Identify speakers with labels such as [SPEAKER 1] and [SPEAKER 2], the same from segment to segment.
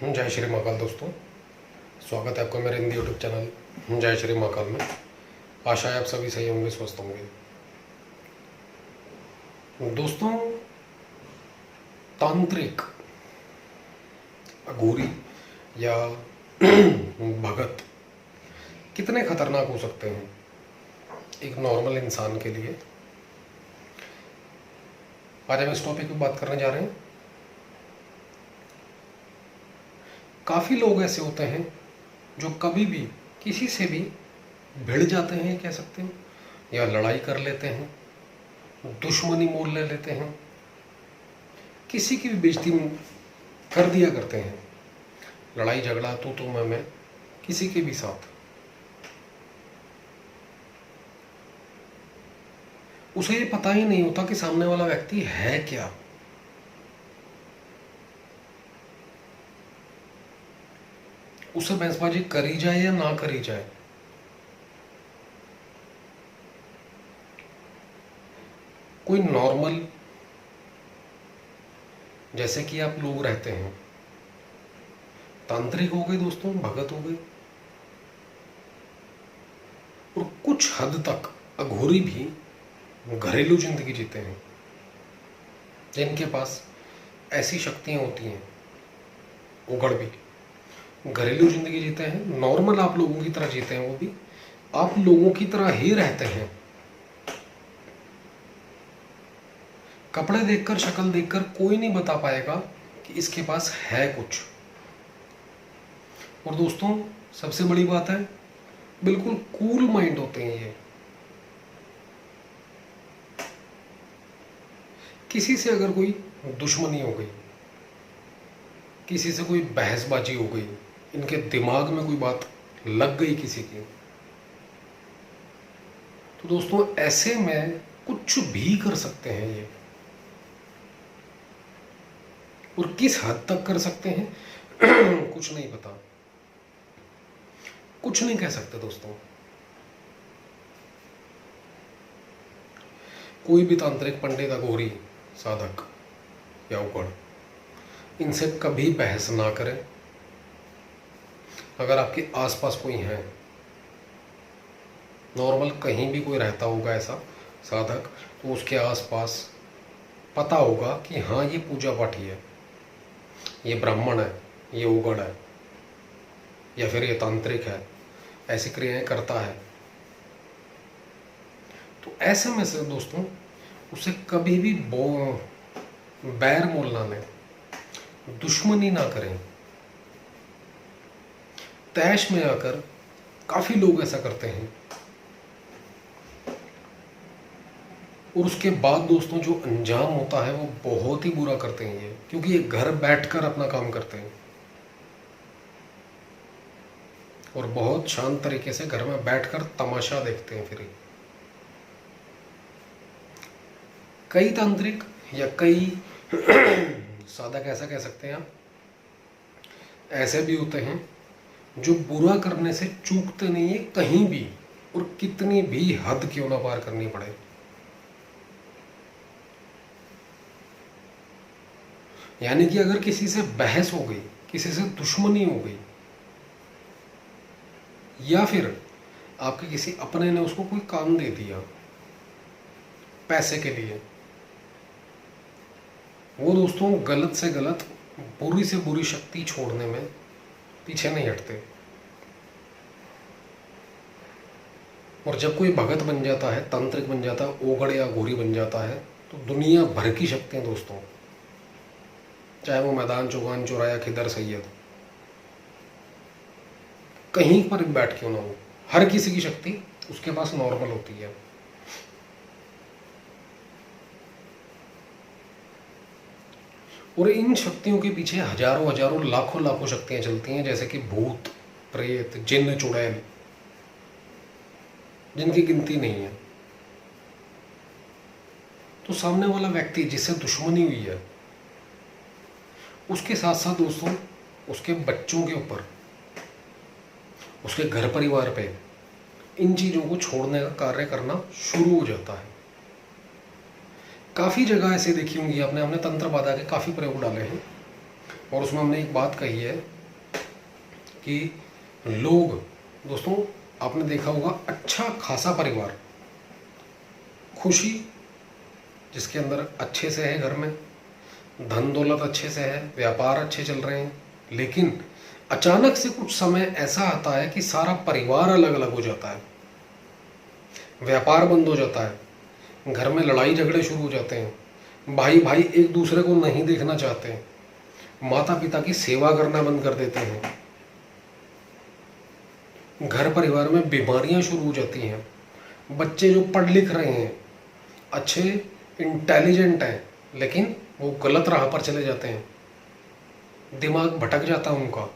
[SPEAKER 1] जय श्री महाकाल दोस्तों, स्वागत है आपका मेरे हिंदी यूट्यूब चैनल जय श्री महाकाल में। आशा है आप सभी सही होंगे, स्वस्थ होंगे। दोस्तों, तांत्रिक, अघोरी या भगत कितने खतरनाक हो सकते हैं एक नॉर्मल इंसान के लिए। आज हम इस टॉपिक पर बात करने जा रहे हैं। काफ़ी लोग ऐसे होते हैं जो कभी भी किसी से भी भिड़ जाते हैं, कह सकते हैं, या लड़ाई कर लेते हैं, दुश्मनी मोल ले लेते हैं, किसी की भी बेइज्जती कर दिया करते हैं। लड़ाई झगड़ा तो मैं किसी के भी साथ। उसे ये पता ही नहीं होता कि सामने वाला व्यक्ति है क्या। उसे बहसबाजी करी जाए या ना करी जाए, कोई नॉर्मल जैसे कि आप लोग रहते हैं, तांत्रिक हो गए दोस्तों, भगत हो गए, और कुछ हद तक अघोरी भी घरेलू जिंदगी जीते हैं, जिनके पास ऐसी शक्तियां होती हैं। उगड़ भी घरेलू जिंदगी जीते हैं, नॉर्मल आप लोगों की तरह जीते हैं, वो भी आप लोगों की तरह ही रहते हैं। कपड़े देखकर, शक्ल देखकर कोई नहीं बता पाएगा कि इसके पास है कुछ। और दोस्तों, सबसे बड़ी बात है, बिल्कुल कूल माइंड होते हैं ये। किसी से अगर कोई दुश्मनी हो गई, किसी से कोई बहसबाजी हो गई, इनके दिमाग में कोई बात लग गई किसी की, तो दोस्तों ऐसे में कुछ भी कर सकते हैं ये। और किस हद तक कर सकते हैं कुछ नहीं पता, कुछ नहीं कह सकते दोस्तों। कोई भी तांत्रिक, पंडित, अघोरी, साधक या उगड़, इनसे कभी बहस ना करें। अगर आपके आसपास कोई है, नॉर्मल कहीं भी कोई रहता होगा ऐसा साधक, तो उसके आसपास पता होगा कि हाँ ये पूजा पाठी है, ये ब्राह्मण है, ये उगड़ है, या फिर ये तांत्रिक है, ऐसी क्रियाएं करता है। तो ऐसे में से दोस्तों उसे कभी भी बैर मोल ना लें, दुश्मनी ना करें। तैश में आकर काफी लोग ऐसा करते हैं, और उसके बाद दोस्तों जो अंजाम होता है वो बहुत ही बुरा करते हैं ये, क्योंकि ये घर बैठकर अपना काम करते हैं और बहुत शांत तरीके से घर में बैठकर तमाशा देखते हैं। फिर कई तांत्रिक या कई साधक, ऐसा कह सकते हैं आप, ऐसे भी होते हैं जो बुरा करने से चूकते नहीं है कहीं भी, और कितनी भी हद क्यों ना पार करनी पड़े। यानी कि अगर किसी से बहस हो गई, किसी से दुश्मनी हो गई, या फिर आपके किसी अपने ने उसको कोई काम दे दिया पैसे के लिए, वो दोस्तों गलत से गलत, बुरी से बुरी शक्ति छोड़ने में पीछे नहीं हटते। और जब कोई भगत बन जाता है, तांत्रिक बन जाता है, ओगड़ या घोरी बन जाता है, तो दुनिया भर की शक्तियां दोस्तों, चाहे वो मैदान चौगान चौराया खिदर सैयद, कहीं पर भी बैठ क्यों ना हो, हर किसी की शक्ति उसके पास नॉर्मल होती है। और इन शक्तियों के पीछे हजारों हजारों लाखों लाखों शक्तियां चलती हैं, जैसे कि भूत, प्रेत, जिन्न, चुड़ैल, जिनकी गिनती नहीं है। तो सामने वाला व्यक्ति जिससे दुश्मनी हुई है, उसके साथ साथ दोस्तों उसके बच्चों के ऊपर, उसके घर परिवार पे इन चीज़ों को छोड़ने का कार्य करना शुरू हो जाता है। काफ़ी जगह ऐसे देखी होंगी आपने, हमने तंत्र बाधा के काफ़ी प्रयोग डाले हैं, और उसमें हमने एक बात कही है कि लोग, दोस्तों आपने देखा होगा, अच्छा खासा परिवार, खुशी जिसके अंदर अच्छे से है, घर में धन दौलत अच्छे से है, व्यापार अच्छे चल रहे हैं, लेकिन अचानक से कुछ समय ऐसा आता है कि सारा परिवार अलग अलग हो जाता है, व्यापार बंद हो जाता है, घर में लड़ाई झगड़े शुरू हो जाते हैं, भाई भाई एक दूसरे को नहीं देखना चाहते हैं, माता पिता की सेवा करना बंद कर देते हैं, घर परिवार में बीमारियां शुरू हो जाती हैं, बच्चे जो पढ़ लिख रहे हैं, अच्छे इंटेलिजेंट हैं, लेकिन वो गलत राह पर चले जाते हैं, दिमाग भटक जाता है उनका।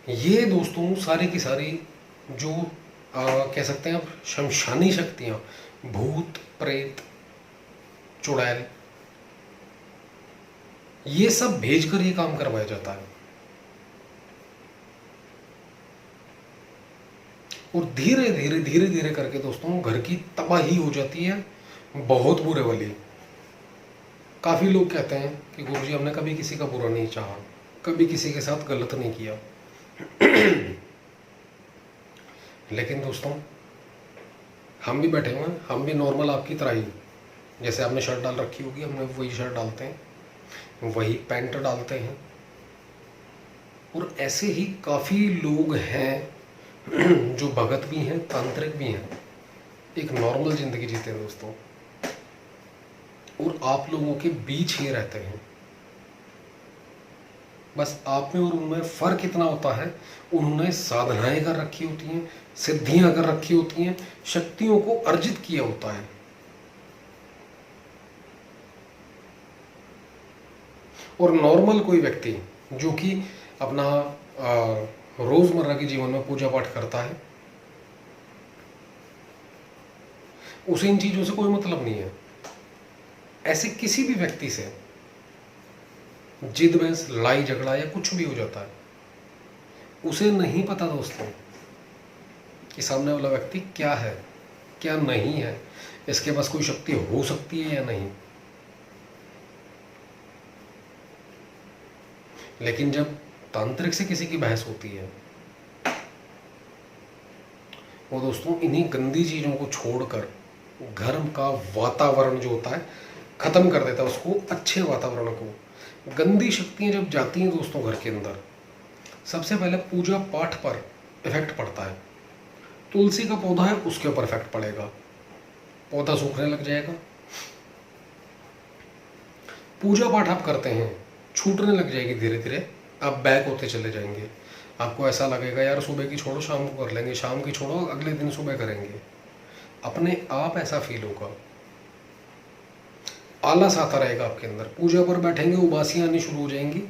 [SPEAKER 1] ये दोस्तों सारी की सारी जो कह सकते हैं आप शमशानी शक्तियां, भूत प्रेत चुड़ैल, ये सब भेजकर ये काम करवाया जाता है। और धीरे धीरे धीरे धीरे करके दोस्तों घर की तबाही हो जाती है, बहुत बुरे वाली। काफ़ी लोग कहते हैं कि गुरुजी हमने कभी किसी का बुरा नहीं चाहा, कभी किसी के साथ गलत नहीं किया। लेकिन दोस्तों हम भी बैठे हुए हैं, हम भी नॉर्मल आपकी तरह ही, जैसे आपने शर्ट डाल रखी होगी, हमने वही शर्ट डालते हैं, वही पैंट डालते हैं। और ऐसे ही काफ़ी लोग हैं जो भगत भी हैं, तांत्रिक भी हैं, एक नॉर्मल ज़िंदगी जीते हैं दोस्तों, और आप लोगों के बीच ही रहते हैं। बस आप में और उनमें फ़र्क इतना होता है, उन्होंने साधनाएं कर रखी होती हैं, सिद्धियां कर रखी होती हैं, शक्तियों को अर्जित किया होता है। और नॉर्मल कोई व्यक्ति जो कि अपना रोजमर्रा के जीवन में पूजा पाठ करता है, उसे इन चीजों से कोई मतलब नहीं है। ऐसे किसी भी व्यक्ति से जिद बहस लड़ाई झगड़ा या कुछ भी हो जाता है, उसे नहीं पता दोस्तों कि सामने वाला व्यक्ति क्या है क्या नहीं है, इसके पास कोई शक्ति हो सकती है या नहीं। लेकिन जब तांत्रिक से किसी की बहस होती है, वो दोस्तों इन्हीं गंदी चीज़ों को छोड़कर घर का वातावरण जो होता है ख़त्म कर देता है, उसको अच्छे वातावरण को। गंदी शक्तियाँ जब जाती हैं दोस्तों घर के अंदर, सबसे पहले पूजा पाठ पर इफेक्ट पड़ता है। तुलसी का पौधा है, उसके ऊपर इफेक्ट पड़ेगा, पौधा सूखने लग जाएगा। पूजा पाठ आप करते हैं, छूटने लग जाएगी धीरे धीरे, आप बैक होते चले जाएंगे। आपको ऐसा लगेगा यार सुबह की छोड़ो शाम को कर लेंगे, शाम की छोड़ो अगले दिन सुबह करेंगे, अपने आप ऐसा फील होगा। आलस आता रहेगा आपके अंदर, पूजा पर बैठेंगे उबासियां आनी शुरू हो जाएंगी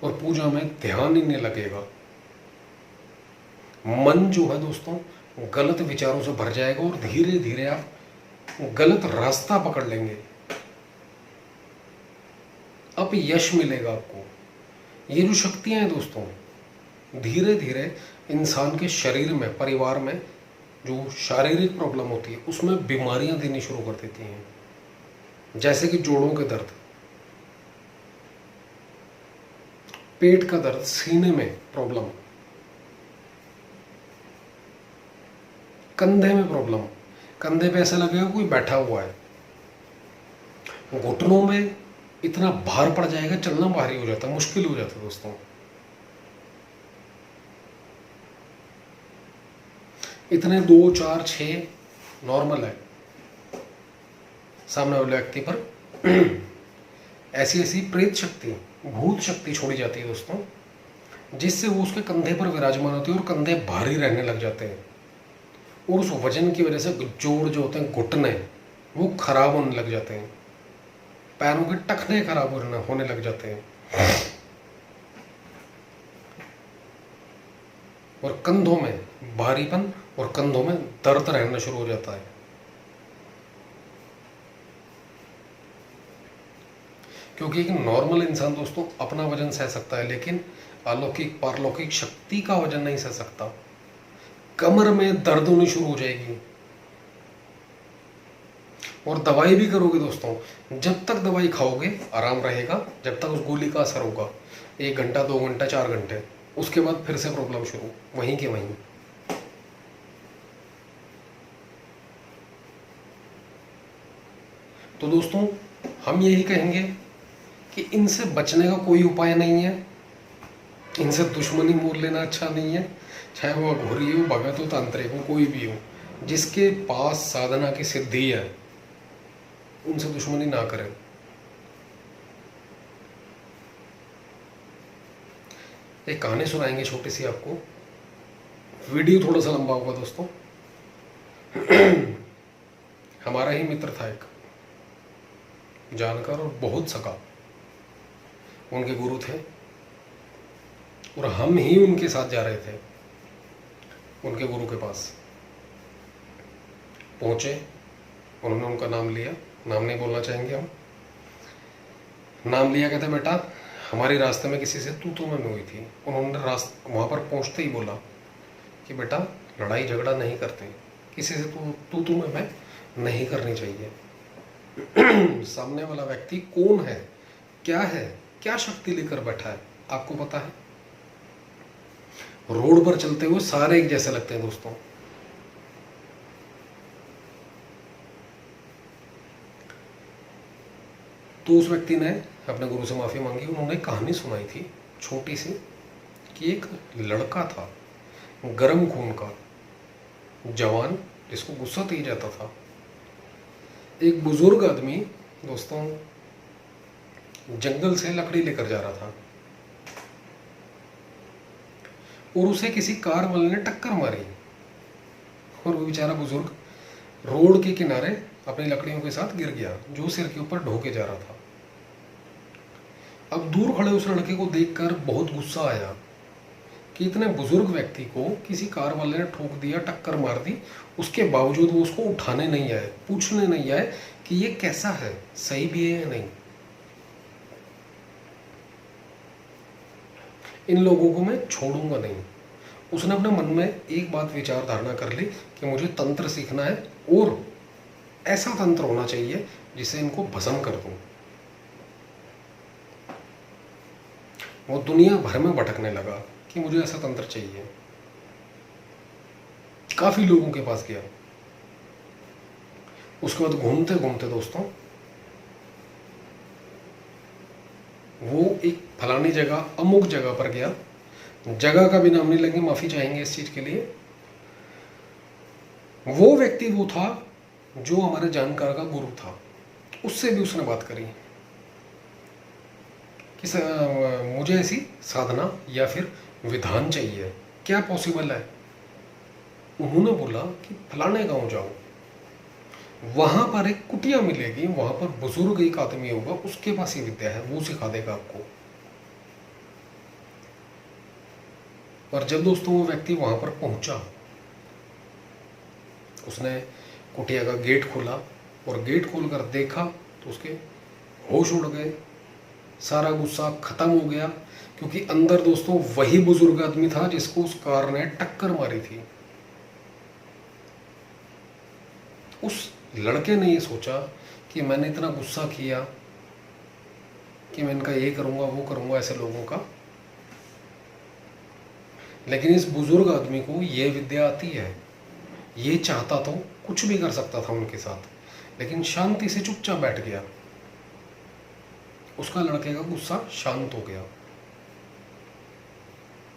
[SPEAKER 1] और पूजा में ध्यान ही नहीं लगेगा। मन जो है दोस्तों गलत विचारों से भर जाएगा और धीरे धीरे आप गलत रास्ता पकड़ लेंगे। अब यश मिलेगा आपको। ये जो शक्तियां हैं दोस्तों धीरे धीरे इंसान के शरीर में, परिवार में जो शारीरिक प्रॉब्लम होती है उसमें बीमारियां देनी शुरू कर देती हैं। जैसे कि जोड़ों के दर्द, पेट का दर्द, सीने में प्रॉब्लम, कंधे में प्रॉब्लम, कंधे पे ऐसा लगेगा कोई बैठा हुआ है, घुटनों में इतना भार पड़ जाएगा, चलना भारी हो जाता है, मुश्किल हो जाता है दोस्तों। इतने 2, 4, 6 नॉर्मल है, सामने वाले व्यक्ति पर ऐसी ऐसी प्रेत शक्ति, भूत शक्ति छोड़ी जाती है दोस्तों, जिससे वो उसके कंधे पर विराजमान होती है और कंधे भारी रहने लग जाते हैं। और उस वजन की वजह से जोड़ जो होते हैं, घुटने, वो खराब होने लग जाते हैं, पैरों के टखने खराब होने लग जाते हैं, और कंधों में भारीपन और कंधों में दर्द रहना शुरू हो जाता है। क्योंकि एक नॉर्मल इंसान दोस्तों अपना वजन सह सकता है, लेकिन अलौकिक पारलौकिक शक्ति का वजन नहीं सह सकता। कमर में दर्द होनी शुरू हो जाएगी, और दवाई भी करोगे दोस्तों, जब तक दवाई खाओगे आराम रहेगा, जब तक उस गोली का असर होगा 1 घंटा 2 घंटा 4 घंटे, उसके बाद फिर से प्रॉब्लम शुरू, वहीं के वहीं। तो दोस्तों हम यही कहेंगे कि इनसे बचने का कोई उपाय नहीं है, इनसे दुश्मनी मोल लेना अच्छा नहीं है, चाहे वो अघोरी हो, भगत हो, तांत्रिक हो, कोई भी हो, जिसके पास साधना की सिद्धि है उनसे दुश्मनी ना करें। एक कहानी सुनाएंगे छोटी सी आपको, वीडियो थोड़ा सा लंबा होगा दोस्तों। हमारा ही मित्र था एक जानकार और बहुत सका, उनके गुरु थे और हम ही उनके साथ जा रहे थे। उनके गुरु के पास पहुंचे, उन्होंने उनका नाम लिया, नाम नहीं बोलना चाहेंगे हम, नाम लिया। कहते बेटा हमारी रास्ते में किसी से तू में हुई थी। उन्होंने वहाँ पर पहुँचते ही बोला कि बेटा लड़ाई झगड़ा नहीं करते, किसी से तू में नहीं करनी चाहिए। सामने वाला व्यक्ति कौन है, क्या शक्ति लेकर बैठा है आपको पता है? रोड पर चलते हुए सारे एक जैसे लगते हैं दोस्तों। तो उस व्यक्ति ने अपने गुरु से माफी मांगी। उन्होंने कहानी सुनाई थी छोटी सी कि एक लड़का था गर्म खून का जवान, जिसको गुस्सा तेज आता था। एक बुजुर्ग आदमी दोस्तों जंगल से लकड़ी लेकर जा रहा था और उसे किसी कार वाले ने टक्कर मारी और वो बेचारा बुजुर्ग रोड के किनारे अपनी लकड़ियों के साथ गिर गया, जो सिर के ऊपर ढोके जा रहा था। अब दूर खड़े उस लड़के को देखकर बहुत गुस्सा आया कि इतने बुजुर्ग व्यक्ति को किसी कार वाले ने ठोक दिया, टक्कर मार दी, उसके बावजूद वो उसको उठाने नहीं आए, पूछने नहीं आए कि ये कैसा है, सही भी है या नहीं। इन लोगों को मैं छोड़ूंगा नहीं। उसने अपने मन में एक बात विचार धारणा कर ली कि मुझे तंत्र सीखना है और ऐसा तंत्र होना चाहिए जिससे इनको भस्म कर दूं। वो दुनिया भर में भटकने लगा कि मुझे ऐसा तंत्र चाहिए। काफी लोगों के पास गया। उसके बाद घूमते घूमते दोस्तों वो एक फलानी जगह, अमुक जगह पर गया। जगह का भी नाम नहीं लेंगे, माफी चाहेंगे इस चीज के लिए। वो व्यक्ति वो था जो हमारे जानकार का गुरु था। उससे भी उसने बात करी कि मुझे ऐसी साधना या फिर विधान चाहिए, क्या पॉसिबल है? उन्होंने बोला कि फलाने गांव जाओ, वहां पर एक कुटिया मिलेगी, वहां पर बुजुर्ग एक आदमी होगा, उसके पास ये विद्या है, वो सिखा देगा आपको। और जब दोस्तों वो व्यक्ति वहां पर पहुंचा, उसने कुटिया का गेट खोला और गेट खोलकर देखा तो उसके होश उड़ गए, सारा गुस्सा खत्म हो गया, क्योंकि अंदर दोस्तों वही बुजुर्ग आदमी था जिसको उस कार ने टक्कर मारी थी। उस लड़के ने ये सोचा कि मैंने इतना गुस्सा किया कि मैं इनका ये करूंगा वो करूंगा, ऐसे लोगों का। लेकिन इस बुजुर्ग आदमी को ये विद्या आती है, ये चाहता तो कुछ भी कर सकता था उनके साथ, लेकिन शांति से चुपचाप बैठ गया। उसका लड़के का गुस्सा शांत हो गया,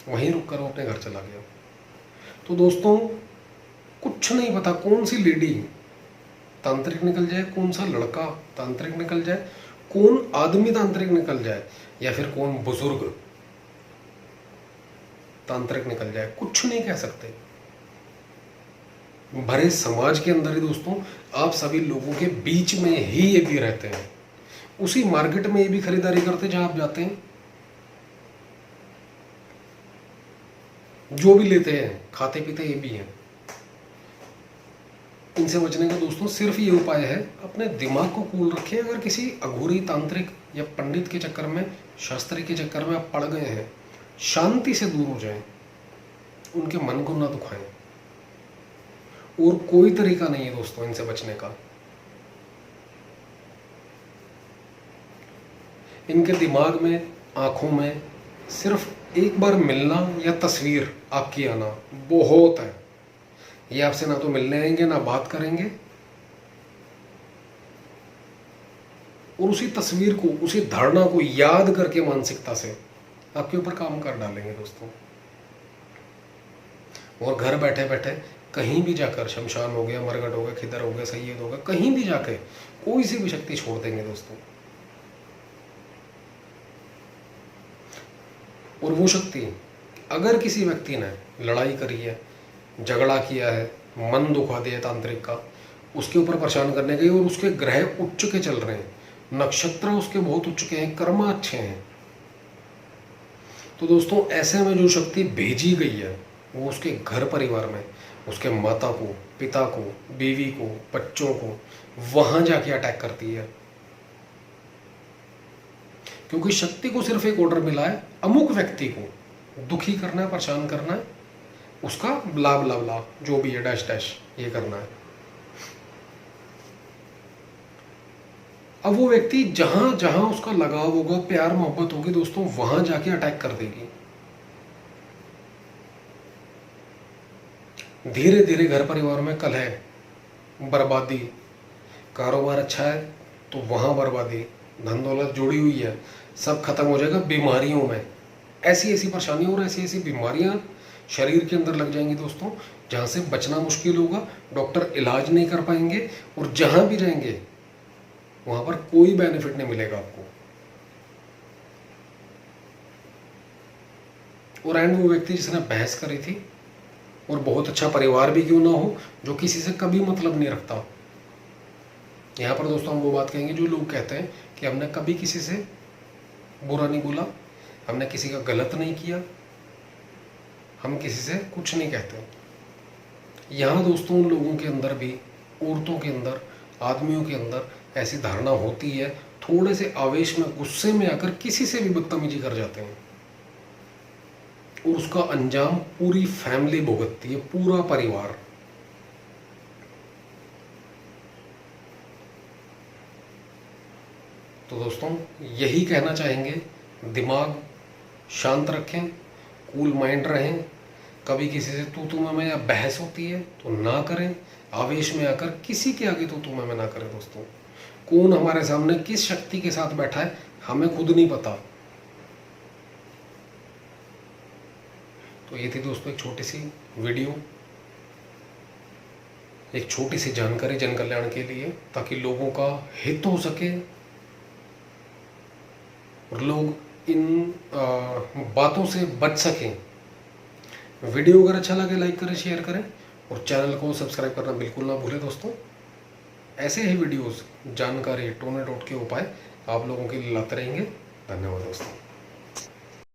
[SPEAKER 1] वहीं रुककर वो अपने घर चला गया। तो दोस्तों कुछ नहीं पता कौन सी लेडी तांत्रिक निकल जाए, कौन सा लड़का तांत्रिक निकल जाए, कौन आदमी तांत्रिक निकल जाए, या फिर कौन बुजुर्ग तांत्रिक निकल जाए, कुछ नहीं कह सकते। भरे समाज के अंदर ही दोस्तों आप सभी लोगों के बीच में ही ये भी रहते हैं, उसी मार्केट में ये भी खरीदारी करते जहां आप जाते हैं, जो भी लेते हैं खाते पीते ये भी हैं। इनसे बचने का दोस्तों सिर्फ ये उपाय है, अपने दिमाग को कूल रखें। अगर किसी अघोरी तांत्रिक या पंडित के चक्कर में, शास्त्री के चक्कर में आप पड़ गए हैं, शांति से दूर हो जाएं, उनके मन को ना दुखाएं। और कोई तरीका नहीं है दोस्तों इनसे बचने का। इनके दिमाग में, आँखों में सिर्फ एक बार मिलना या तस्वीर आपकी आना बहुत है। ये आपसे ना तो मिलने आएंगे ना बात करेंगे, और उसी तस्वीर को, उसी धारणा को याद करके मानसिकता से आपके ऊपर काम कर डालेंगे दोस्तों। और घर बैठे बैठे कहीं भी जाकर, शमशान हो गया, मरगट हो गया, खिदर हो गया, सैयद हो गया, कहीं भी जाके कोई सी भी शक्ति छोड़ देंगे दोस्तों। और वो शक्ति अगर किसी व्यक्ति ने लड़ाई करी है, झगड़ा किया है, मन दुखा दिया तांत्रिक का, उसके ऊपर परेशान करने गई, और उसके ग्रह उच्च के चल रहे हैं, नक्षत्र उसके बहुत उच्च के हैं, कर्म अच्छे हैं, तो दोस्तों ऐसे में जो शक्ति भेजी गई है वो उसके घर परिवार में, उसके माता को, पिता को, बीवी को, बच्चों को वहां जाके अटैक करती है। क्योंकि शक्ति को सिर्फ एक ऑर्डर मिला है, अमुक व्यक्ति को दुखी करना है, परेशान करना है, उसका ब्ला ब्ला ब्ला जो भी है, डैश डैश ये करना है। अब वो व्यक्ति जहां जहां उसका लगाव होगा, प्यार मोहब्बत होगी दोस्तों, वहां जाके अटैक कर देगी। धीरे धीरे घर परिवार में कलह, बर्बादी, कारोबार अच्छा है तो वहां बर्बादी, धन दौलत जुड़ी हुई है सब खत्म हो जाएगा। बीमारियों में ऐसी ऐसी परेशानियां और ऐसी ऐसी बीमारियां शरीर के अंदर लग जाएंगी दोस्तों, जहां से बचना मुश्किल होगा, डॉक्टर इलाज नहीं कर पाएंगे, और जहां भी जाएंगे वहां पर कोई बेनिफिट नहीं मिलेगा आपको। और एंड वो व्यक्ति जिसने बहस करी थी, और बहुत अच्छा परिवार भी क्यों ना हो, जो किसी से कभी मतलब नहीं रखता, यहाँ पर दोस्तों हम वो बात कहेंगे जो लोग कहते हैं कि हमने कभी किसी से बुरा नहीं बोला, हमने किसी का गलत नहीं किया, हम किसी से कुछ नहीं कहते। यहाँ दोस्तों उन लोगों के अंदर भी, औरतों के अंदर, आदमियों के अंदर ऐसी धारणा होती है, थोड़े से आवेश में, गुस्से में आकर किसी से भी बदतमीजी कर जाते हैं, और उसका अंजाम पूरी फैमिली भुगतती है, पूरा परिवार। तो दोस्तों यही कहना चाहेंगे, दिमाग शांत रखें, कूल माइंड रहें, कभी किसी से तू तू मैं या बहस होती है तो ना करें, आवेश में आकर किसी के आगे तू तू मैं ना करें दोस्तों। कौन हमारे सामने किस शक्ति के साथ बैठा है हमें खुद नहीं पता। तो ये थी दोस्तों एक छोटी सी वीडियो, एक छोटी सी जानकारी जन कल्याण के लिए, ताकि लोगों का हित हो सके और लोग इन बातों से बच सकें। वीडियो अगर अच्छा लगे लाइक करें, शेयर करें, और चैनल को सब्सक्राइब करना बिल्कुल ना भूलें दोस्तों। ऐसे ही वीडियोस, जानकारी, टोने डॉट के उपाय आप लोगों के लिए लाते रहेंगे। धन्यवाद दोस्तों।